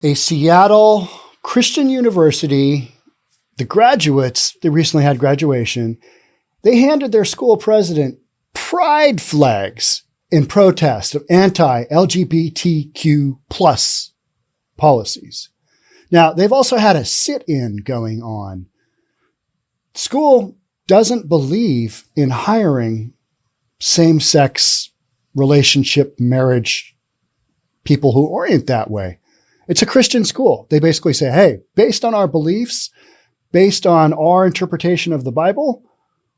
A Seattle Christian university, the graduates, they recently had graduation, they handed their school president pride flags in protest of anti-LGBTQ plus policies. Now, they've also had a sit-in going on. School doesn't believe in hiring same-sex relationship, marriage, people who orient that way. It's a Christian school. They basically say, hey, based on our beliefs, based on our interpretation of the Bible,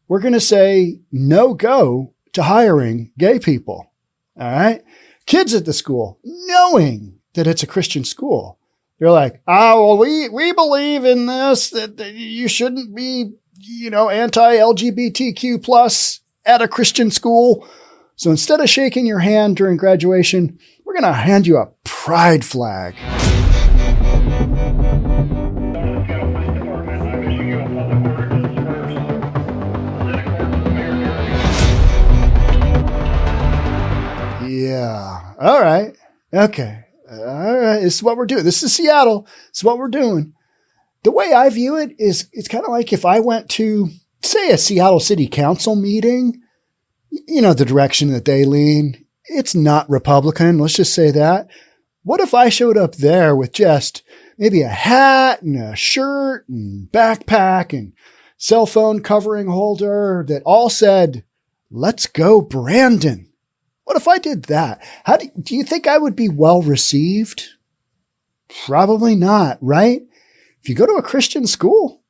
we're going to say no go to hiring gay people. All right. Kids at the school, knowing that it's a Christian school, they're like, oh, well, we believe in this, that you shouldn't be, anti-LGBTQ plus at a Christian school. So instead of shaking your hand during graduation, we're going to hand you a pride flag. Yeah. All right. Okay. All right. This is what we're doing. This is Seattle. This is what we're doing. The way I view it is it's kind of like if I went to, say, a Seattle City Council meeting, the direction that they lean, it's not Republican. Let's just say that. What if I showed up there with just maybe a hat and a shirt and backpack and cell phone covering holder that all said, "Let's go, Brandon"? What if I did that? How do you think I would be well received? Probably not, right? If you go to a Christian school,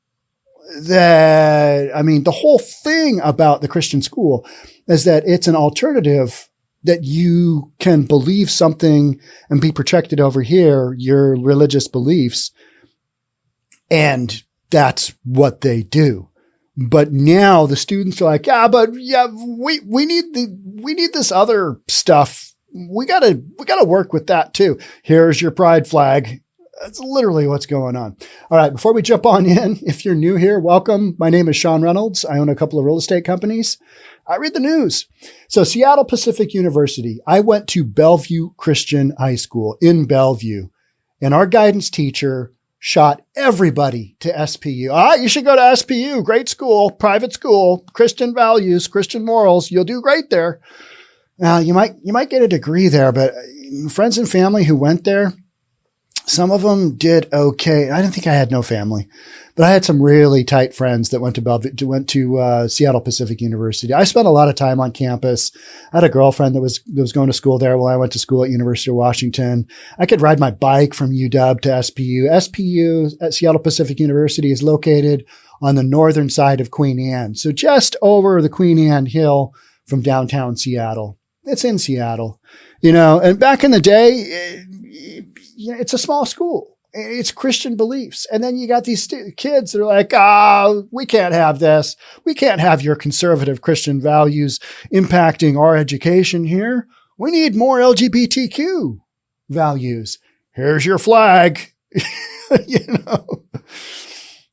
the whole thing about the Christian school is that it's an alternative that you can believe something and be protected over here, your religious beliefs. And that's what they do. But now the students are like, we need this other stuff. We gotta work with that too. Here's your pride flag. That's literally what's going on. All right. Before we jump on in, if you're new here, welcome. My name is Sean Reynolds. I own a couple of real estate companies. I read the news. So Seattle Pacific University, I went to Bellevue Christian High School in Bellevue, and our guidance teacher shot everybody to SPU. You should go to SPU. Great school, private school, Christian values, Christian morals. You'll do great there. You might get a degree there, but friends and family who went there, some of them did okay. I didn't think I had no family, but I had some really tight friends that went to Seattle Pacific University. I spent a lot of time on campus. I had a girlfriend that was going to school there while I went to school at University of Washington. I could ride my bike from UW to SPU. SPU at Seattle Pacific University is located on the northern side of Queen Anne. So just over the Queen Anne Hill from downtown Seattle. It's in Seattle, and back in the day, it's a small school. It's Christian beliefs. And then you got these kids that are like, we can't have this. We can't have your conservative Christian values impacting our education here. We need more LGBTQ values. Here's your flag.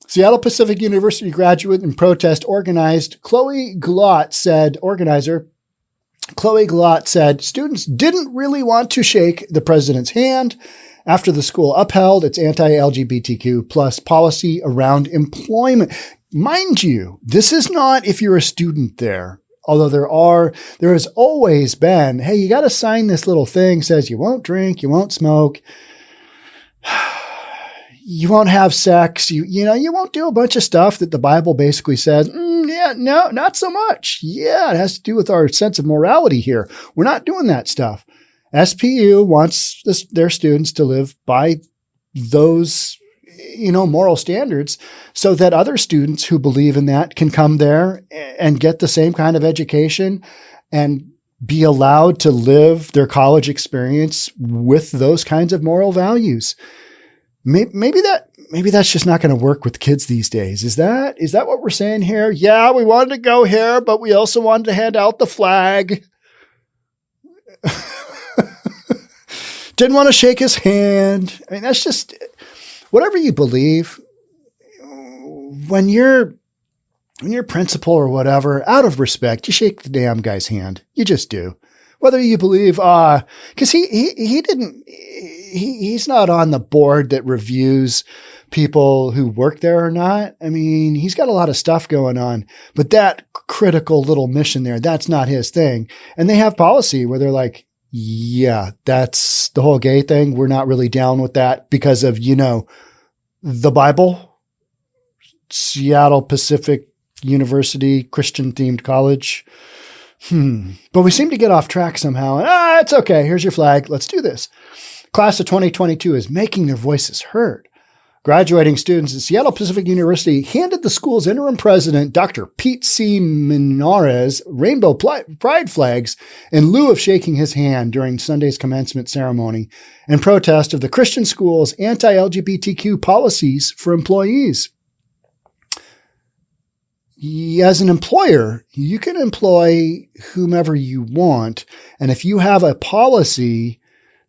Seattle Pacific University graduate in protest Chloe Glott said students didn't really want to shake the president's hand after the school upheld its anti-LGBTQ plus policy around employment. Mind you, this is not if you're a student there, although there has always been, hey, you got to sign this little thing, says you won't drink, you won't smoke, you won't have sex, you won't do a bunch of stuff that the Bible basically says, no, not so much. Yeah, it has to do with our sense of morality here. We're not doing that stuff. SPU wants their students to live by those, moral standards so that other students who believe in that can come there and get the same kind of education and be allowed to live their college experience with those kinds of moral values. Maybe that's just not going to work with kids these days. Is that what we're saying here? Yeah, we wanted to go here, but we also wanted to hand out the flag. Didn't want to shake his hand. I mean, that's just whatever you believe. When you're principal or whatever, out of respect, you shake the damn guy's hand. You just do. Whether you believe, because he didn't. he's not on the board that reviews people who work there or not. I mean, he's got a lot of stuff going on, but that critical little mission there, that's not his thing. And they have policy where they're like, yeah, that's the whole gay thing. We're not really down with that because of, the Bible, Seattle Pacific University, Christian themed college. But we seem to get off track somehow. It's okay. Here's your flag. Let's do this. Class of 2022 is making their voices heard. Graduating students at Seattle Pacific University handed the school's interim president, Dr. Pete C. Menjares, rainbow pride flags in lieu of shaking his hand during Sunday's commencement ceremony in protest of the Christian school's anti-LGBTQ policies for employees. As an employer, you can employ whomever you want, and if you have a policy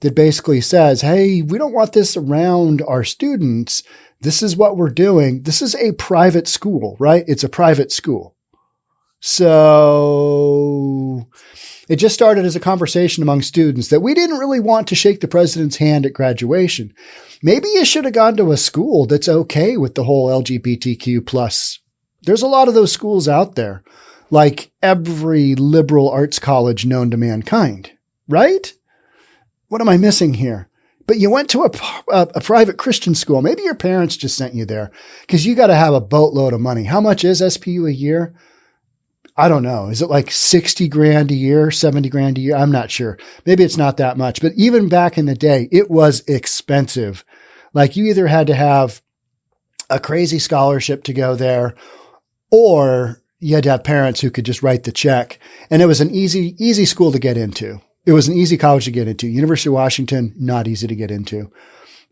that basically says, hey, we don't want this around our students. This is what we're doing. This is a private school, right? It's a private school. So it just started as a conversation among students that we didn't really want to shake the president's hand at graduation. Maybe you should have gone to a school that's okay with the whole LGBTQ plus. There's a lot of those schools out there, like every liberal arts college known to mankind, right? What am I missing here? But you went to a private Christian school. Maybe your parents just sent you there because you got to have a boatload of money. How much is SPU a year? I don't know. Is it like 60 grand a year, 70 grand a year? I'm not sure. Maybe it's not that much, but even back in the day, it was expensive. Like you either had to have a crazy scholarship to go there or you had to have parents who could just write the check. And it was an easy school to get into. It was an easy college to get into. University of Washington, not easy to get into.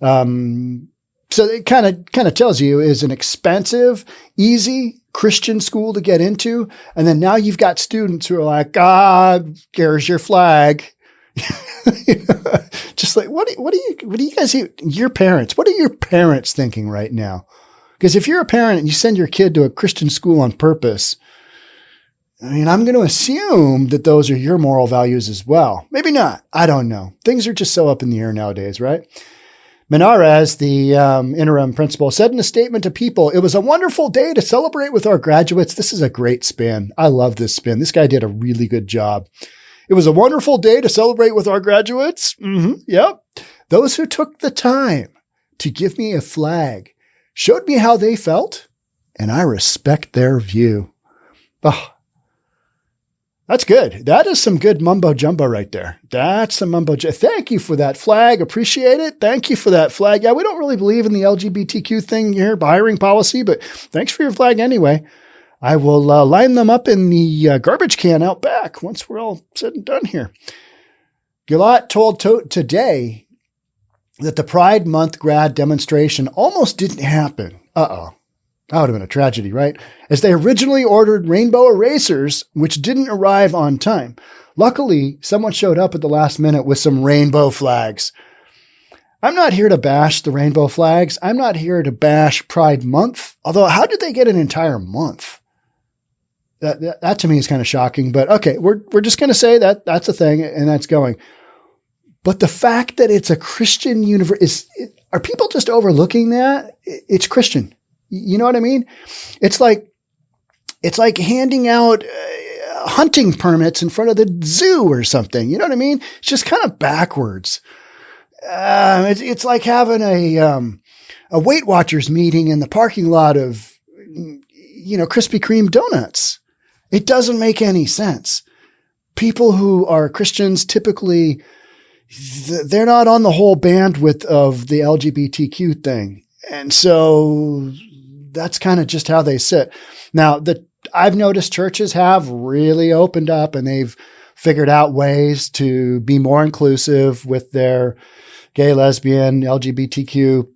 So it kind of tells you is an expensive, easy Christian school to get into. And then now you've got students who are like, here's your flag. Just like, what do you guys, your parents, what are your parents thinking right now? Because if you're a parent and you send your kid to a Christian school on purpose, I mean, I'm going to assume that those are your moral values as well. Maybe not. I don't know. Things are just so up in the air nowadays, right? Menjares, the interim principal, said in a statement to people, "It was a wonderful day to celebrate with our graduates." This is a great spin. I love this spin. This guy did a really good job. "It was a wonderful day to celebrate with our graduates." Yep. "Those who took the time to give me a flag showed me how they felt, and I respect their view." Oh, that's good. That is some good mumbo jumbo right there. That's some mumbo jumbo. Thank you for that flag. Appreciate it. Thank you for that flag. Yeah, we don't really believe in the LGBTQ thing here, hiring policy, but thanks for your flag anyway. I will line them up in the garbage can out back once we're all said and done here. 𝐏𝐞𝐸 told today that the Pride Month grad demonstration almost didn't happen. Uh-oh. That would have been a tragedy, right? As they originally ordered rainbow erasers, which didn't arrive on time. Luckily, someone showed up at the last minute with some rainbow flags. I'm not here to bash the rainbow flags. I'm not here to bash Pride Month. Although, how did they get an entire month? That to me is kind of shocking. But okay, we're just going to say that that's a thing and that's going. But the fact that it's a Christian university, are people just overlooking that? It's Christian. You know what I mean? It's like handing out hunting permits in front of the zoo or something. You know what I mean? It's just kind of backwards. It's like having a Weight Watchers meeting in the parking lot of, Krispy Kreme donuts. It doesn't make any sense. People who are Christians typically, they're not on the whole bandwidth of the LGBTQ thing. And so that's kind of just how they sit. Now, I've noticed churches have really opened up and they've figured out ways to be more inclusive with their gay, lesbian, LGBTQ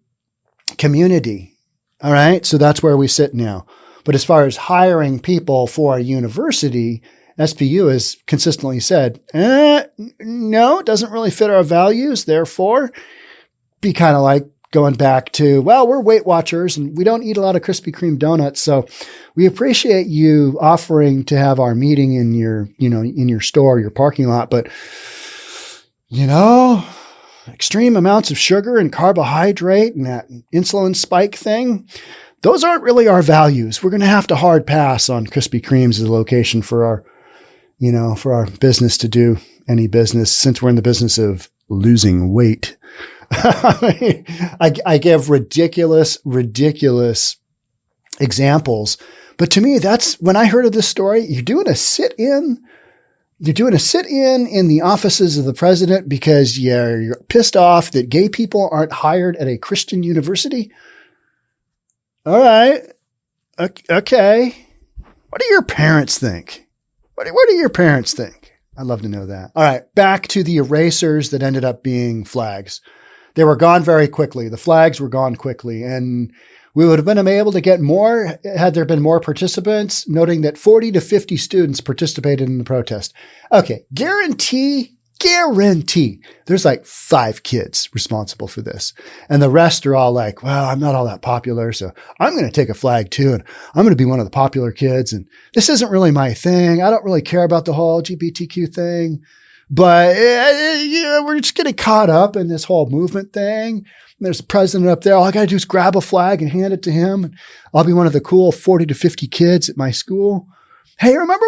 community. All right. So that's where we sit now. But as far as hiring people for a university, SPU has consistently said, no, it doesn't really fit our values. Therefore, be kind of like going back to, well, we're Weight Watchers and we don't eat a lot of Krispy Kreme donuts. So we appreciate you offering to have our meeting in your, in your store, your parking lot. But, extreme amounts of sugar and carbohydrate and that insulin spike thing, those aren't really our values. We're going to have to hard pass on Krispy Kreme's as a location for our business to do any business, since we're in the business of losing weight. I give ridiculous examples. But to me, that's when I heard of this story, you're doing a sit-in in the offices of the president because you're pissed off that gay people aren't hired at a Christian university. All right. Okay. What do your parents think? What do your parents think? I'd love to know that. All right. Back to the erasers that ended up being flags. They were gone very quickly. The flags were gone quickly. And we would have been able to get more had there been more participants, noting that 40 to 50 students participated in the protest. Okay, guarantee, there's like 5 kids responsible for this. And the rest are all like, well, I'm not all that popular, so I'm going to take a flag too, and I'm going to be one of the popular kids. And this isn't really my thing. I don't really care about the whole LGBTQ thing. But we're just getting caught up in this whole movement thing. There's a president up there. All I got to do is grab a flag and hand it to him. And I'll be one of the cool 40 to 50 kids at my school. Hey, remember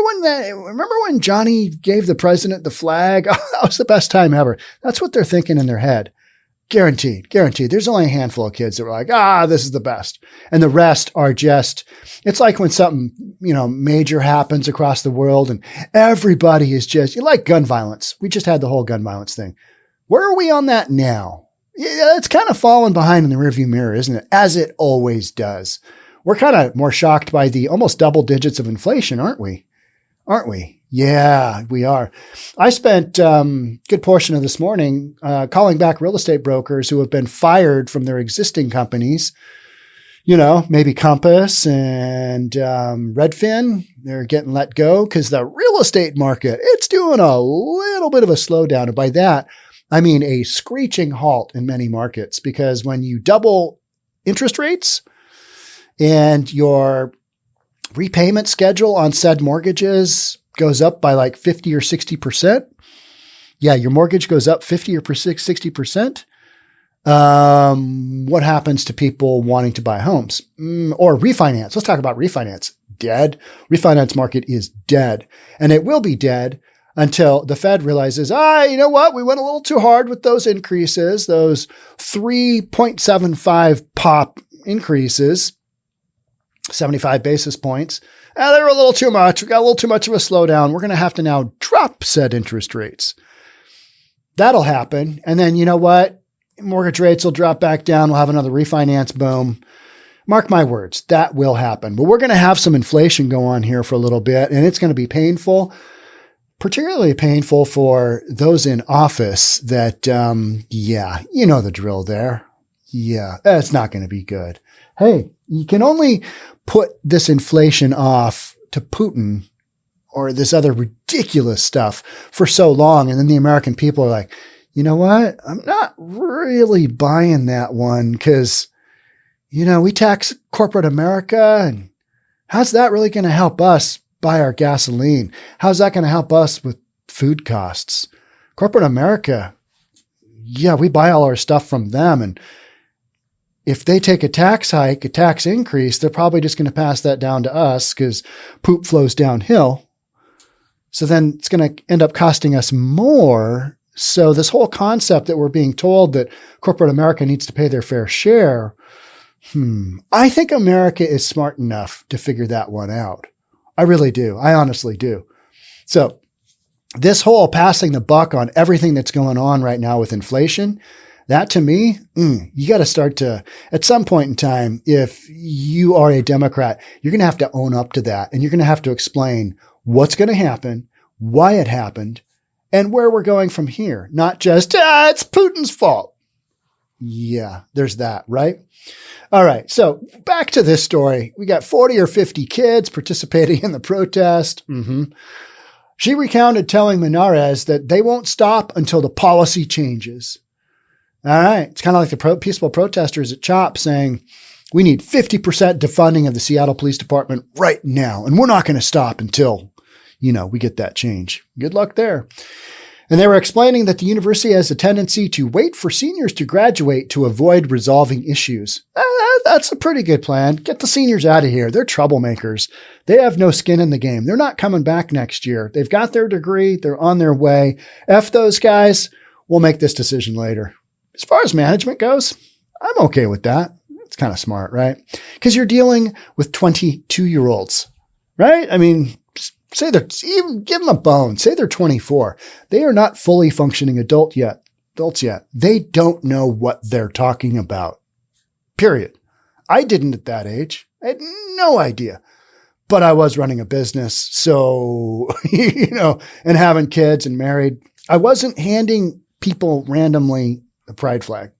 when Johnny gave the president the flag? Oh, that was the best time ever. That's what they're thinking in their head. Guaranteed. There's only a handful of kids that were like, this is the best. And the rest are just, it's like when something, major happens across the world and everybody is just, like gun violence. We just had the whole gun violence thing. Where are we on that now? Yeah, it's kind of fallen behind in the rearview mirror, isn't it? As it always does. We're kind of more shocked by the almost double digits of inflation, aren't we? Yeah, we are. I spent a good portion of this morning calling back real estate brokers who have been fired from their existing companies. Maybe Compass and Redfin. They're getting let go because the real estate market, it's doing a little bit of a slowdown. And by that, I mean a screeching halt in many markets, because when you double interest rates and your repayment schedule on said mortgages goes up by like 50 or 60%. Yeah, your mortgage goes up 50 or 60%. What happens to people wanting to buy homes or refinance? Let's talk about refinance. Dead. Refinance market is dead, and it will be dead until the Fed realizes, you know what? We went a little too hard with those increases, those 3.75 pop increases, 75 basis points. They were a little too much. We got a little too much of a slowdown. We're going to have to now drop said interest rates. That'll happen. And then you know what? Mortgage rates will drop back down. We'll have another refinance boom. Mark my words, that will happen. But we're going to have some inflation go on here for a little bit, and it's going to be painful. Particularly painful for those in office that, you know the drill there. Yeah, it's not going to be good. Hey, you can only put this inflation off to Putin or this other ridiculous stuff for so long. And then the American people are like, you know what? I'm not really buying that one because, we tax corporate America. And how's that really going to help us buy our gasoline? How's that going to help us with food costs? Corporate America, yeah, we buy all our stuff from them. And if they take a tax hike, a tax increase, they're probably just going to pass that down to us because poop flows downhill. So then it's going to end up costing us more. So this whole concept that we're being told that corporate America needs to pay their fair share, I think America is smart enough to figure that one out. I really do. I honestly do. So this whole passing the buck on everything that's going on right now with inflation, that to me, you got to start to, at some point in time, if you are a Democrat, you're going to have to own up to that. And you're going to have to explain what's going to happen, why it happened, and where we're going from here. Not just, it's Putin's fault. Yeah, there's that, right? All right. So back to this story. We got 40 or 50 kids participating in the protest. She recounted telling Menjares that they won't stop until the policy changes. All right. It's kind of like the peaceful protesters at CHOP saying, we need 50% defunding of the Seattle Police Department right now. And we're not going to stop until, we get that change. Good luck there. And they were explaining that the university has a tendency to wait for seniors to graduate to avoid resolving issues. That's a pretty good plan. Get the seniors out of here. They're troublemakers. They have no skin in the game. They're not coming back next year. They've got their degree. They're on their way. F those guys. We'll make this decision later. As far as management goes, I'm okay with that. It's kind of smart, right? Because you're dealing with 22-year-olds, right? I mean, say they're, even give them a bone. Say they're 24. They are not fully functioning adults yet. They don't know what they're talking about. Period. I didn't at that age. I had no idea. But I was running a business. So, and having kids and married. I wasn't handing people randomly a pride flag.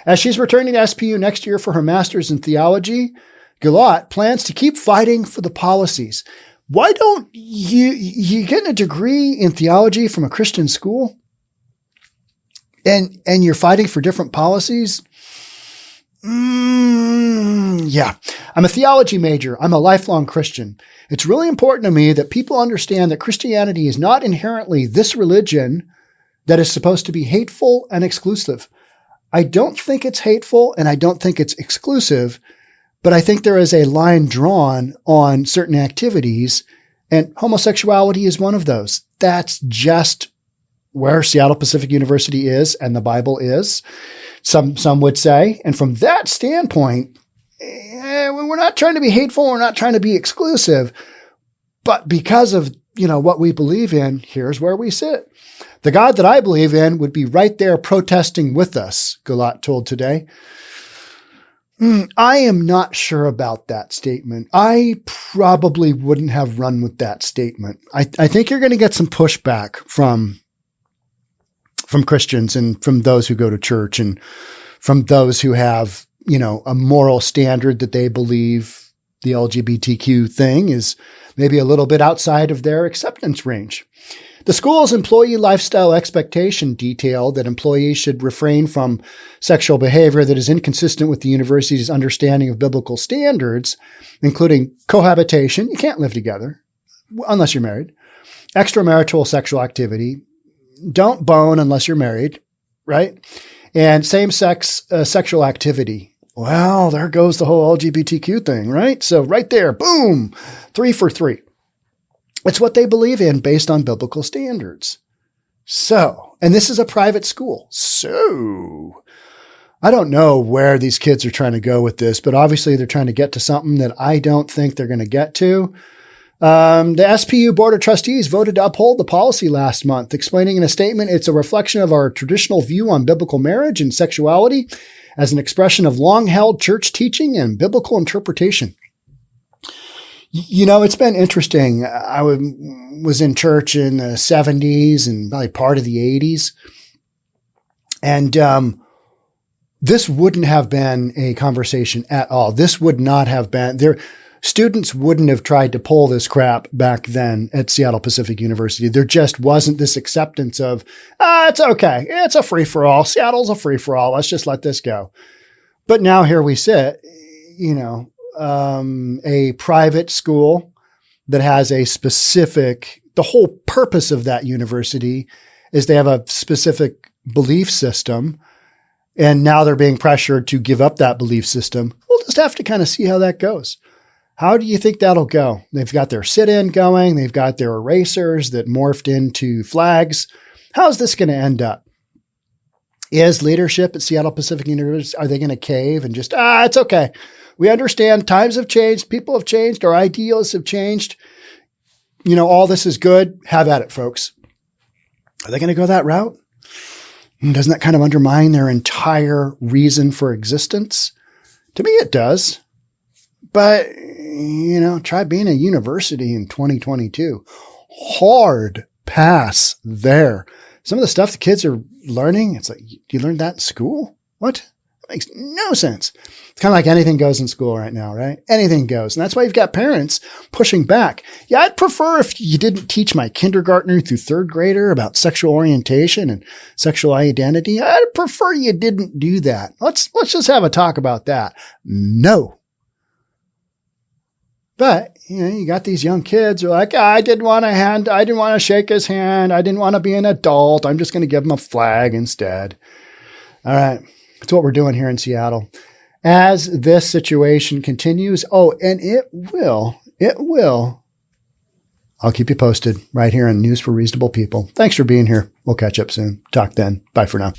As she's returning to SPU next year for her master's in theology, 𝐏𝐞𝐸 plans to keep fighting for the policies. Why don't you get a degree in theology from a Christian school and you're fighting for different policies? Yeah, I'm a theology major. I'm a lifelong Christian. It's really important to me that people understand that Christianity is not inherently this religion that is supposed to be hateful and exclusive. I don't think it's hateful and I don't think it's exclusive, but I think there is a line drawn on certain activities, and homosexuality is one of those. That's just where Seattle Pacific University is and the Bible is, some would say. And from that standpoint, we're not trying to be hateful, we're not trying to be exclusive, but because of what we believe in, here's where we sit. The God that I believe in would be right there protesting with us, 𝐏𝐸 told Today. I am not sure about that statement. I probably wouldn't have run with that statement. I think you're going to get some pushback from Christians and from those who go to church and from those who have, a moral standard that they believe the LGBTQ thing is maybe a little bit outside of their acceptance range. The school's employee lifestyle expectation detailed that employees should refrain from sexual behavior that is inconsistent with the university's understanding of biblical standards, including cohabitation. You can't live together unless you're married. Extramarital sexual activity. Don't bone unless you're married, right? And same-sex sexual activity. Well, there goes the whole LGBTQ thing, right? So right there, boom, 3 for 3. It's what they believe in based on biblical standards. So, and this is a private school. So, I don't know where these kids are trying to go with this, but obviously they're trying to get to something that I don't think they're going to get to. The SPU Board of Trustees voted to uphold the policy last month, explaining in a statement, it's a reflection of our traditional view on biblical marriage and sexuality as an expression of long-held church teaching and biblical interpretation. It's been interesting. I was in church in the 70s and probably part of the 80s. And this wouldn't have been a conversation at all. This would not have been there. Students wouldn't have tried to pull this crap back then at Seattle Pacific University. There just wasn't this acceptance of, it's okay. It's a free-for-all. Seattle's a free-for-all. Let's just let this go. But now here we sit, a private school that has a specific, the whole purpose of that university is they have a specific belief system, and now they're being pressured to give up that belief system. We'll just have to kind of see how that goes. How do you think that'll go? They've got their sit-in going. They've got their erasers that morphed into flags. How's this going to end up? Is leadership at Seattle Pacific University, are they going to cave and just, it's okay. We understand times have changed. People have changed. Our ideals have changed. All this is good. Have at it, folks. Are they going to go that route? Doesn't that kind of undermine their entire reason for existence? To me, it does. But, try being a university in 2022. Hard pass there. Some of the stuff the kids are learning, it's like, you learned that in school? What? That makes no sense. It's kind of like anything goes in school right now, right? Anything goes. And that's why you've got parents pushing back. Yeah, I'd prefer if you didn't teach my kindergartner through third grader about sexual orientation and sexual identity. I'd prefer you didn't do that. Let's just have a talk about that. No. But, you got these young kids who are like, I didn't want to shake his hand. I didn't want to be an adult. I'm just going to give him a flag instead. All right. That's what we're doing here in Seattle. As this situation continues, and it will, I'll keep you posted right here on News for Reasonable People. Thanks for being here. We'll catch up soon. Talk then. Bye for now.